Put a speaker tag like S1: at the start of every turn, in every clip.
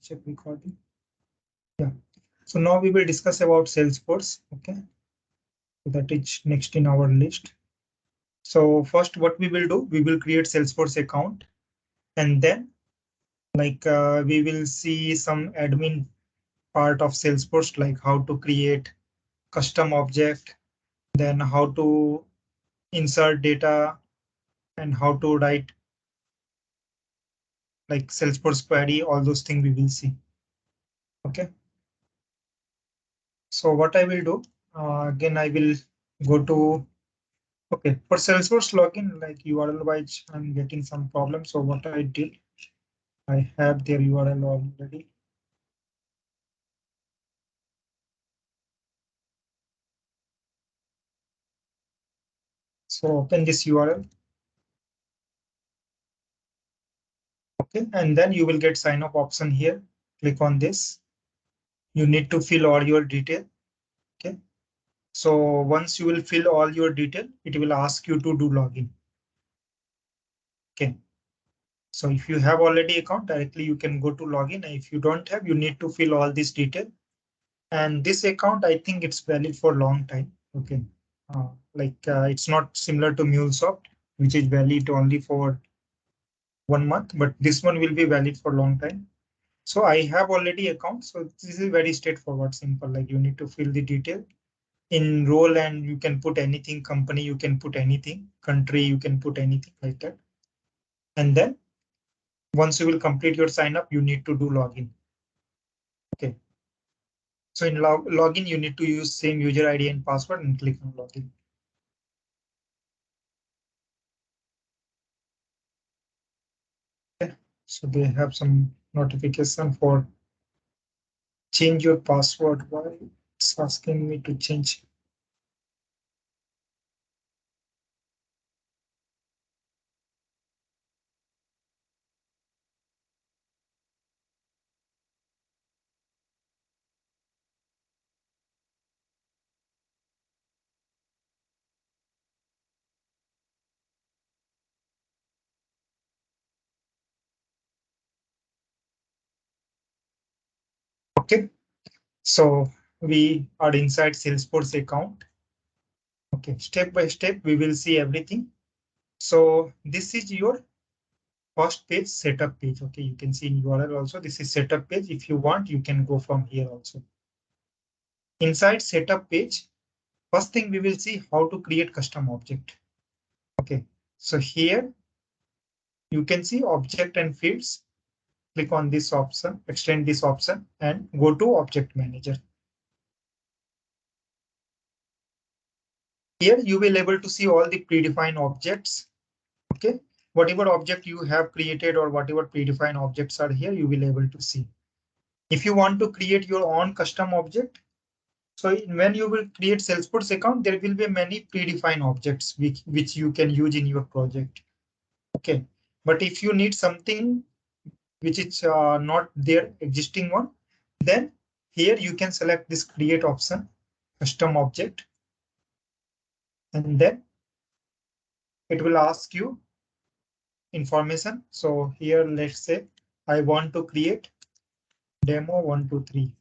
S1: check recording. Yeah. So now we will discuss about Salesforce. Okay. So that is next in our list. So first, what we will do, we will create Salesforce account, and then we will see some admin part of Salesforce, like how to create custom object, then how to insert data, and how to write like Salesforce query. All those things we will see. Okay. So what I will do, again, I will go to, okay, for Salesforce login, like URL wise, I'm getting some problem. So what I did, I have their URL already. So open this URL. Okay, and then you will get sign up option here. Click on this. You need to fill all your detail. Okay. So once you will fill all your detail, it will ask you to do login. Okay. So if you have already account, directly you can go to login. And if you don't have, you need to fill all this detail. And this account, I think it's valid for long time. Okay. It's not similar to Mulesoft, which is valid only for 1 month, but this one will be valid for long time. So I have already account. So this is very straightforward, simple. Like you need to fill the detail in role, and you can put anything, company, you can put anything, country, you can put anything like that. And then once you will complete your sign up, you need to do login. Okay. So in login, you need to use same user ID and password and click on login. Okay. So they have some notification for change your password. Why it's asking me to change? Okay. So we are inside Salesforce account. Okay. Step by step, we will see everything. So this is your first page, setup page. Okay. You can see in URL also. This is setup page. If you want, you can go from here also. Inside setup page, first thing we will see how to create custom object. Okay. So here you can see object and fields. Click on this option, extend this option, and go to object manager. Here you will able to see all the predefined objects. Okay, whatever object you have created or whatever predefined objects are here, you will able to see. If you want to create your own custom object, so when you will create Salesforce account, there will be many predefined objects which you can use in your project. Okay, but if you need something which is not their existing one, then here you can select this create option, custom object, and then it will ask you information. So here, let's say I want to create demo 123.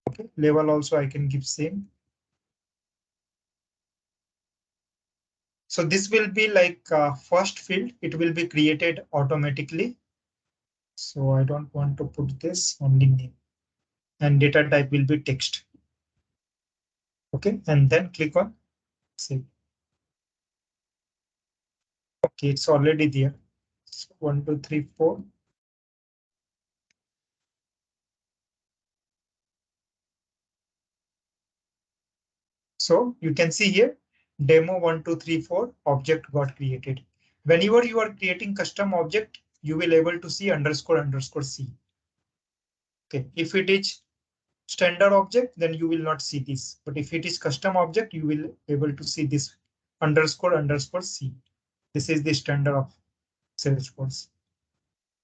S1: Okay, level also I can give same. So this will be like first field, it will be created automatically. So I don't want to put this, only name, and data type will be text. Okay, and then click on save. Okay, it's already there. So 1, 2, 3, 4. So you can see here, demo 1, 2, 3, 4 object got created. Whenever you are creating custom object, you will able to see __ C. Okay, if it is standard object, then you will not see this. But if it is custom object, you will able to see this __ C. This is the standard of Salesforce.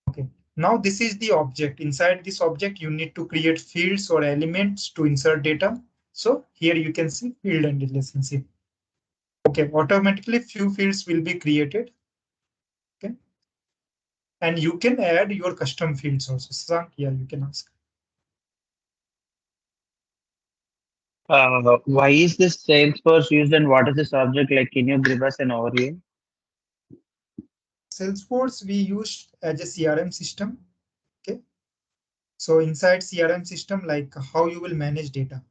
S1: Okay, now this is the object. Inside this object, you need to create fields or elements to insert data. So here you can see field and relationship. Okay, automatically few fields will be created. Okay. And you can add your custom fields also. Sasank, yeah, you can ask.
S2: Why is this Salesforce used and what is this object like? Can you give us an overview?
S1: Salesforce we use as a CRM system. Okay. So inside CRM system, like how you will manage data.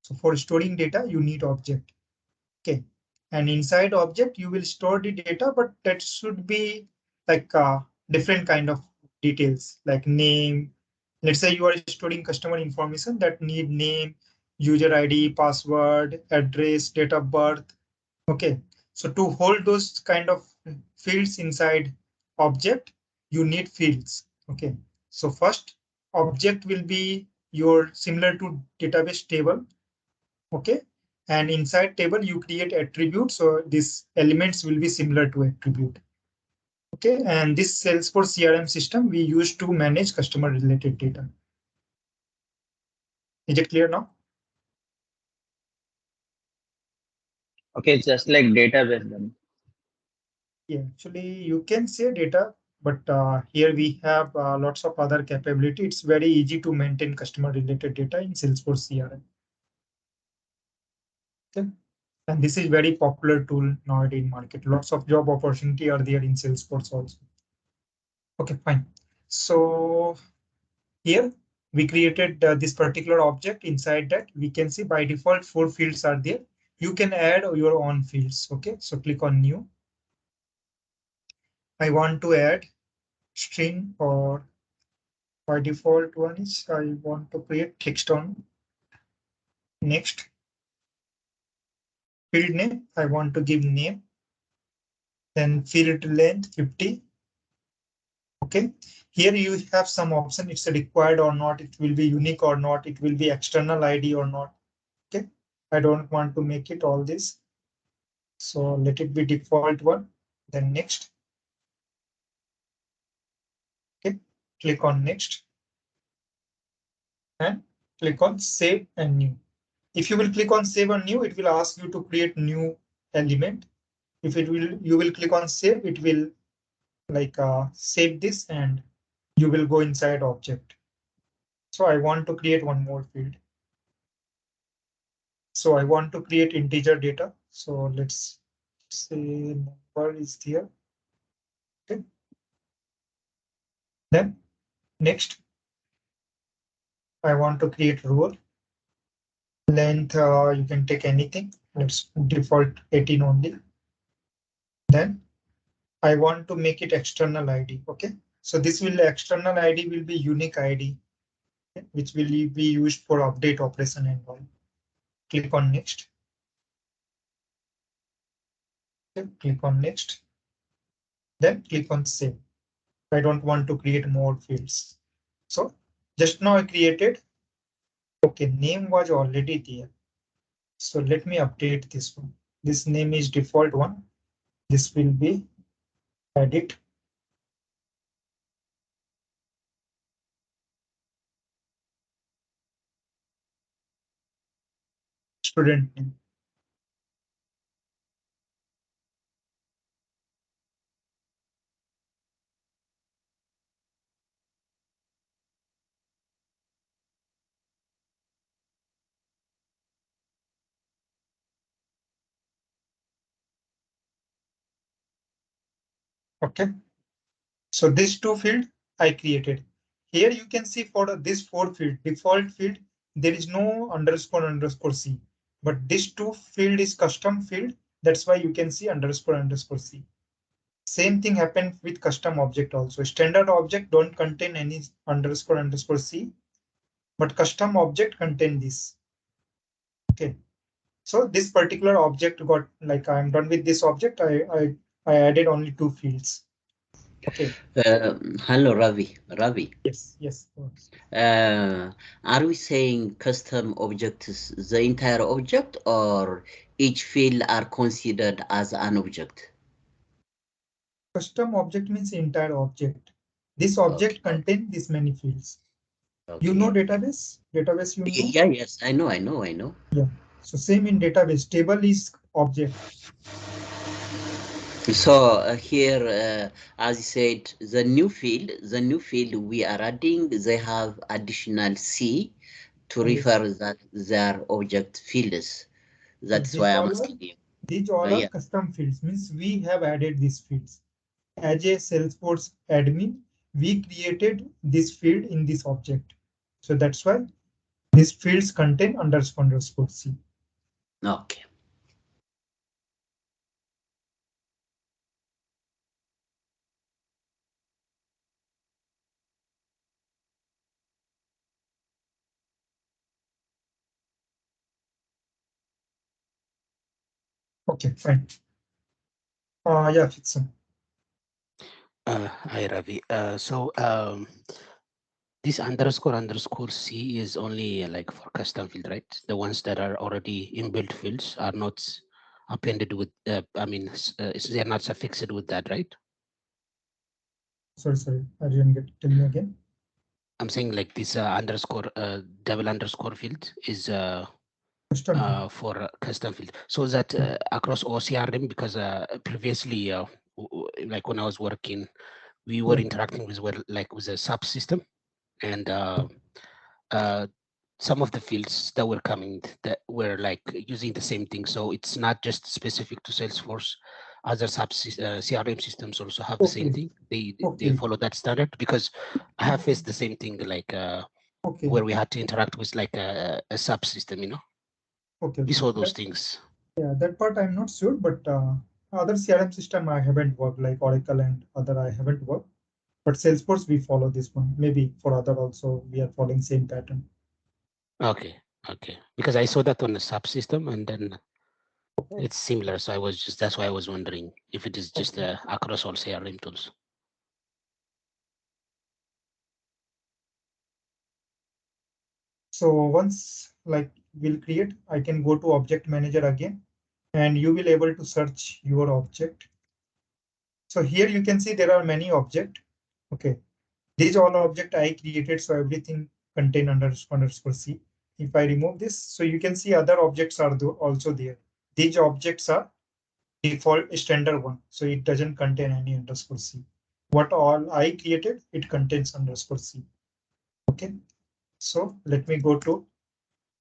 S1: So for storing data, you need object. Okay. And inside object, you will store the data, but that should be like different kind of details like name. Let's say you are storing customer information that need name, user ID, password, address, date of birth. Okay. So to hold those kind of fields inside object, you need fields. Okay. So first object will be your similar to database table. Okay. And inside table, you create attributes. So these elements will be similar to attribute. Okay. And this Salesforce CRM system we use to manage customer related data. Is it clear now?
S2: Okay, it's just like database then.
S1: Yeah, actually you can say data, but here we have lots of other capability. It's very easy to maintain customer related data in Salesforce CRM. Okay. And this is very popular tool nowadays in market. Lots of job opportunity are there in Salesforce also. Okay, fine. So here we created this particular object. Inside that we can see by default 4 fields are there. You can add your own fields. Okay, so click on new. I want to add string, or by default one is I want to create text on. Next, field name, I want to give name, then field length 50. Okay, here you have some option. It's required or not, it will be unique or not, it will be external ID or not. Okay, I don't want to make it all this, so let it be default one. Then next. Okay, click on next and click on save and new. If you will click on save and new, it will ask you to create new element. If it will, you will click on save, it will like save this and you will go inside object. So I want to create one more field. So I want to create integer data. So let's say number is here. Okay. Then next, I want to create role. Length, you can take anything. Let's default 18 only. Then I want to make it external ID. Okay. So this will external ID will be unique ID, which will be used for update operation and all. Click on next. Okay. Click on next. Then click on save. I don't want to create more fields. So just now I created. Okay, name was already there. So let me update this one. This name is default one. This will be edit student name. Okay. So these two field I created. Here you can see for this 4 field, default field, there is no underscore underscore C. But this 2 field is custom field. That's why you can see underscore underscore C. Same thing happened with custom object also. Standard object don't contain any underscore underscore C, but custom object contain this. Okay. So this particular object got like I'm done with this object. I added only 2 fields. Okay.
S3: Hello, Ravi. Ravi,
S1: Yes. Yes.
S3: uh, are we saying custom object is the entire object or each field are considered as an object?
S1: Custom object means entire object. This object
S3: Okay,
S1: contain this many fields. You know
S3: okay.
S1: database? Database you know?
S3: Yeah, yes, I know.
S1: Yeah. So same in database. Table is object.
S3: So here, as you said, the new field we are adding, they have additional C to
S1: Yes.
S3: refer that their object fields.
S1: Yes,
S3: That's why I'm asking you.
S1: these all are
S3: Yeah.
S1: custom fields, means we have added these fields. As a Salesforce admin, we created this field in this object. So that's why these fields contain underscore C.
S3: Okay.
S1: Okay, fine. Yeah, Fitson.
S4: Hi, Ravi. This underscore C is only like for custom field, right? The ones that are already inbuilt fields are not appended with, they're not suffixed with that, right?
S1: Sorry, I didn't get. Tell me again.
S4: I'm saying like this double underscore field is
S1: Custom field.
S4: for custom field. So that across OCRM, because previously, like when I was working, we were
S1: Yeah.
S4: interacting with with a subsystem, and some of the fields that were coming that were like using the same thing. So it's not just specific to Salesforce. Other CRM systems also have the same
S1: Okay.
S4: thing. They
S1: Okay.
S4: follow that standard, because I have faced the same thing, like
S1: Okay.
S4: where we had to interact with like a subsystem.
S1: Okay.
S4: We
S1: Okay.
S4: saw those things.
S1: Yeah, that part I'm not sure, but other CRM system I haven't worked, like Oracle and other I haven't worked. But Salesforce we follow this one. Maybe for other also we are following same pattern.
S4: Okay, okay. Because I saw that on the subsystem, and then it's similar. So that's why I was wondering if it is just across all CRM tools.
S1: So once like we'll create, I can go to object manager again, and you will able to search your object. So here you can see there are many object. Okay. These all object I created, so everything contain underscore C. If I remove this, so you can see other objects are also there. These objects are default standard one, so it doesn't contain any underscore C. What all I created, it contains underscore C. Okay, so let me go to,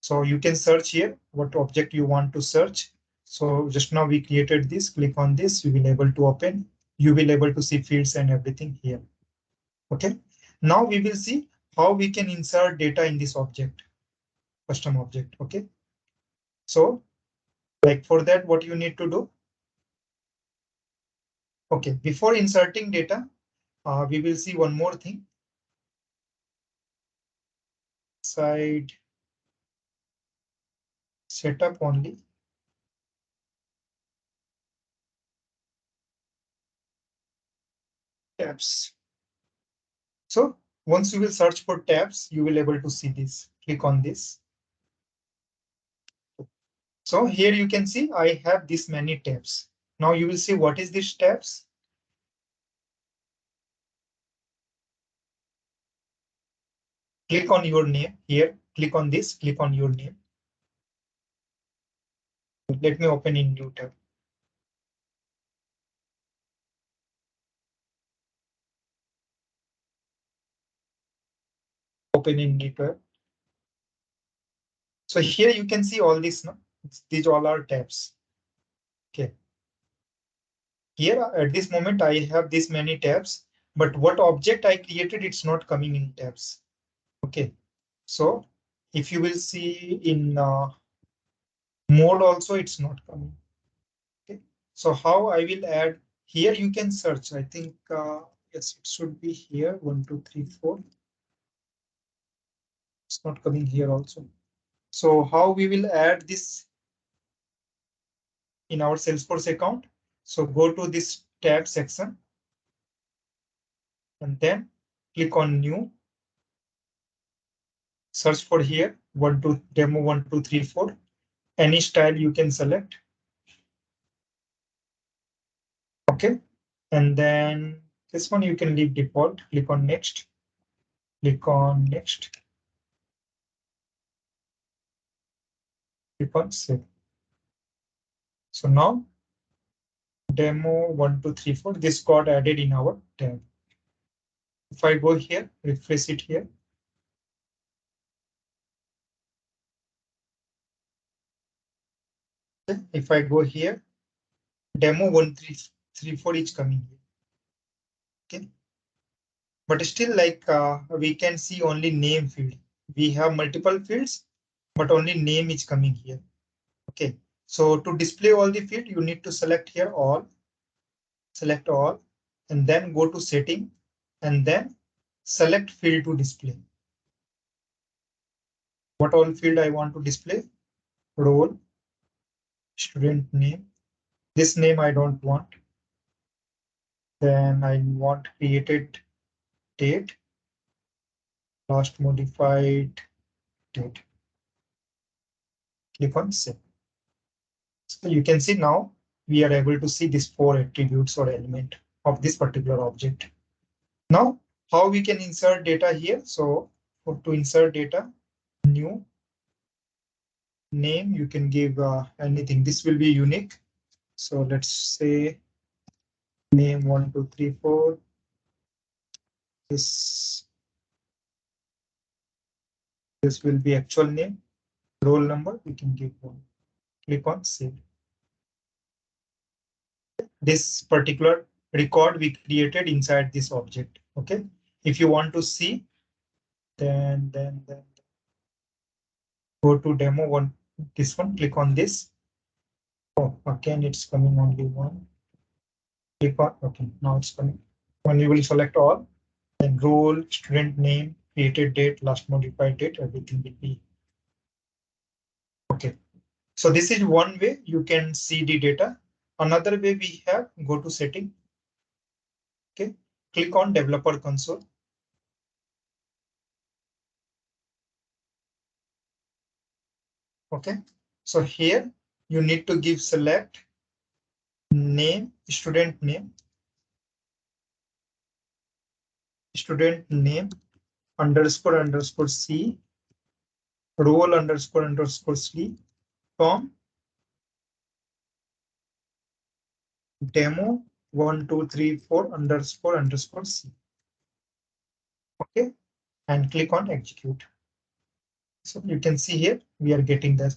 S1: so you can search here what object you want to search. So just now we created this, click on this, you will able to open, you will able to see fields and everything here. Okay, now we will see how we can insert data in this object, custom object. Okay, so like for that, what you need to do. Okay, before inserting data, we will see one more thing. Side setup only. Tabs. So once you will search for tabs, you will able to see this. Click on this. So here you can see I have this many tabs. Now you will see what is these tabs. Click on your name here. Click on this. Click on your name. Let me open in new tab. Open in new tab. So here you can see all this. No? These all are tabs. Okay. Here at this moment I have this many tabs, but what object I created, it's not coming in tabs. Okay. So if you will see in mode also, it's not coming. Okay. So how I will add here, you can search. I think yes, it should be here. 1, 2, 3, 4. It's not coming here also. So how we will add this in our Salesforce account? So go to this tab section and then click on new. Search for here 1, 2, demo 1, 2, 3, 4. Any style you can select. Okay. And then this one you can leave default. Click on next. Click on next. Click on save. So now demo 1, 2, 3, 4. This got added in our tab. If I go here, refresh it here. If I go here, demo 1, 3, 3, 4 is coming here. Okay. But still, like we can see only name field. We have multiple fields, but only name is coming here. Okay. So to display all the field, you need to select here all, select all, and then go to setting, and then select field to display. What all field I want to display? Role, student name. This name I don't want. Then I want created date, last modified date. Click on save. So you can see now we are able to see these 4 attributes or element of this particular object. Now, how we can insert data here? So to insert data, new name, you can give anything. This will be unique. So let's say name 1, 2, 3, 4. This will be actual name. Roll number, we can give 1. Click on save. This particular record we created inside this object. Okay. If you want to see, then go to demo 1. This one, click on this. Oh, again, it's coming only 1. Click on, okay, now it's coming. When you will select all, then role, student name, created date, last modified date, everything will be. Okay. So this is one way you can see the data. Another way we have, go to setting. Okay. Click on developer console. Okay. So here you need to give select name, student name underscore C, role underscore C from demo 1, 2, 3, 4 underscore C. Okay. And click on execute. So you can see here we are getting that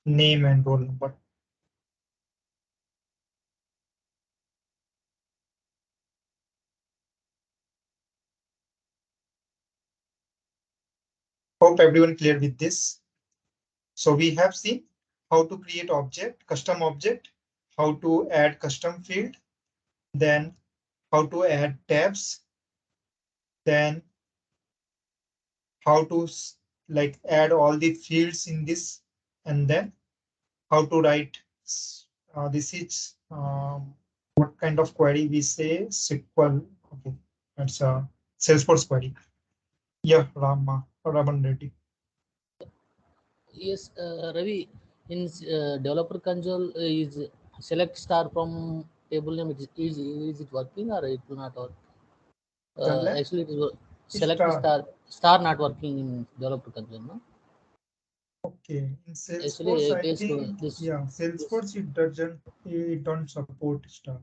S1: name and roll number. Hope everyone clear with this. So we have seen how to create object, custom object, how to add custom field, then how to add tabs, then how to like add all the fields in this, and then how to write. This is what kind of query we say SQL. Okay, that's a Salesforce query. Yeah, Raman Reddy.
S5: Yes, Ravi, in developer console is select star from table name. Is it working or it will not work?
S1: Select
S5: Actually, it is select
S1: star.
S5: star not working in developer console. No?
S1: Okay, in
S5: Actually,
S1: Salesforce,
S5: I
S1: I
S5: faced
S1: think,
S5: this.
S1: yeah, Salesforce it don't support star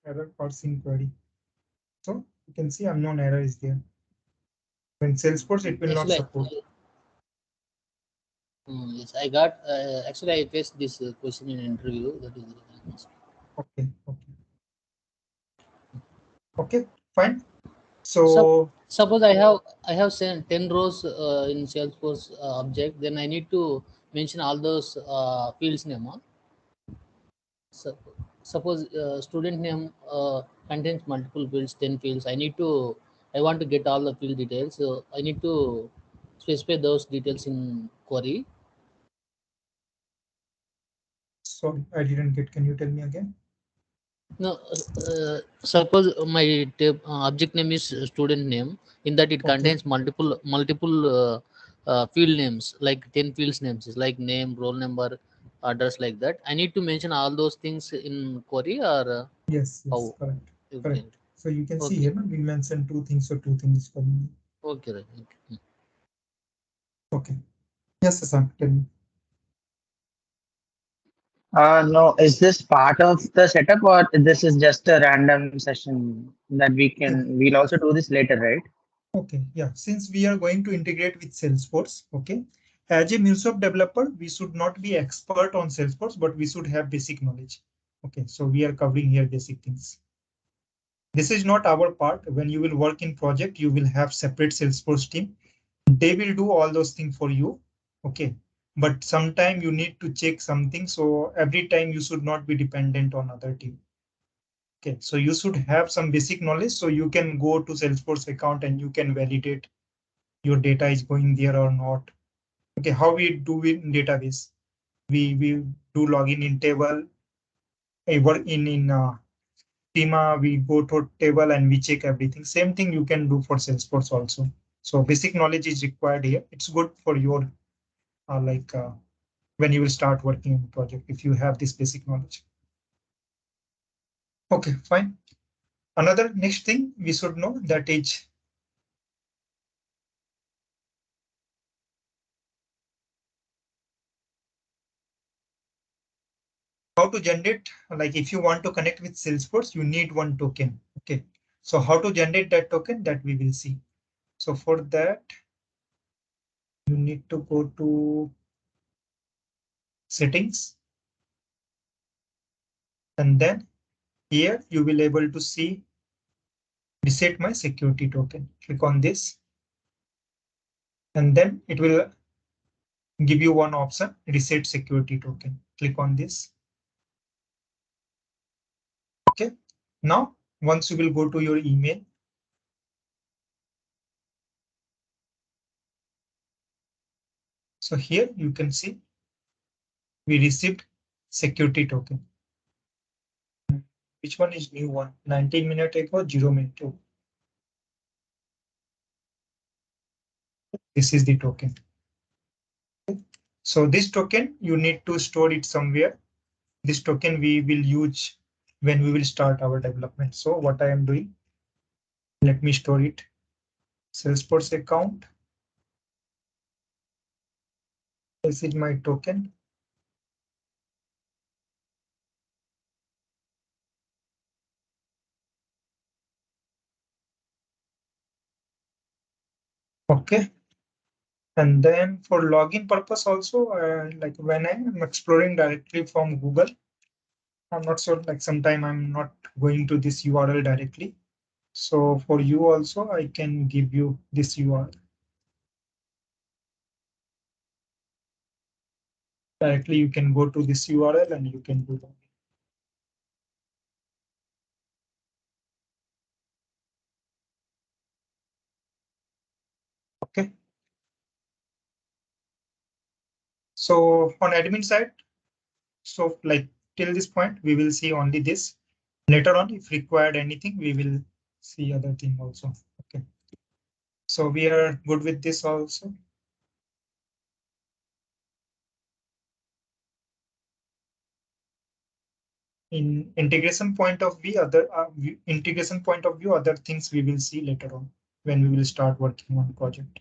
S1: error parsing query. So you can see unknown error is there. In Salesforce, it will not
S5: Actually,
S1: support.
S5: yes, I got. Actually, I faced this question in interview. That is the reason.
S1: Okay, okay, fine. So
S5: Suppose I have sent 10 rows in Salesforce object, then I need to mention all those fields name. Huh? Suppose student name contains multiple fields, 10 fields. I want to get all the field details. So I need to specify those details in query.
S1: sorry, I didn't get. Can you tell me again?
S5: No, suppose my object name is student name. In that, it
S1: Okay.
S5: contains multiple field names, like 10 fields names, like name, roll number, address, like that. I need to mention all those things in query, or
S1: Yes,
S5: how?
S1: correct,
S5: Okay,
S1: correct. So you can see
S5: okay,
S1: here, we mentioned 2 things, so 2 things for me.
S5: okay, right. Okay.
S1: Okay. Yes, Sasan, tell me.
S2: No, is this part of the setup or this is just a random session that we'll also do this later, right?
S1: Okay, yeah. Since we are going to integrate with Salesforce, okay. As a Mulesoft developer, we should not be expert on Salesforce, but we should have basic knowledge. Okay, so we are covering here basic things. This is not our part. When you will work in project, you will have separate Salesforce team. They will do all those things for you. Okay, but sometime you need to check something. So every time you should not be dependent on other team. Okay, so you should have some basic knowledge so you can go to Salesforce account and you can validate your data is going there or not. Okay, how we do it in database? We do login in table. Work in schema, we go to table and we check everything. Same thing you can do for Salesforce also. So basic knowledge is required here. It's good for your when you will start working on the project if you have this basic knowledge. Okay, fine. Another next thing we should know that is how to generate, like if you want to connect with Salesforce, you need one token. Okay, so how to generate that token, that we will see. So for that, you need to go to settings, and then here you will able to see reset my security token. Click on this, and then it will give you one option, reset security token. Click on this. Okay, now once you will go to your email, so here you can see we received security token. Which one is new one? 19 minutes ago, 0 minute ago. This is the token. So this token, you need to store it somewhere. This token we will use when we will start our development. So what I am doing, let me store it. Salesforce account. This is my token. Okay. And then for login purpose also, like when I am exploring directly from Google, I'm not sure, like sometime I'm not going to this URL directly. So for you also, I can give you this URL. Directly, you can go to this URL and you can do that. Okay. So on admin side, so like till this point, we will see only this. Later on, if required anything, we will see other thing also. Okay. So we are good with this also. In integration point of view, other things we will see later on when we will start working on project.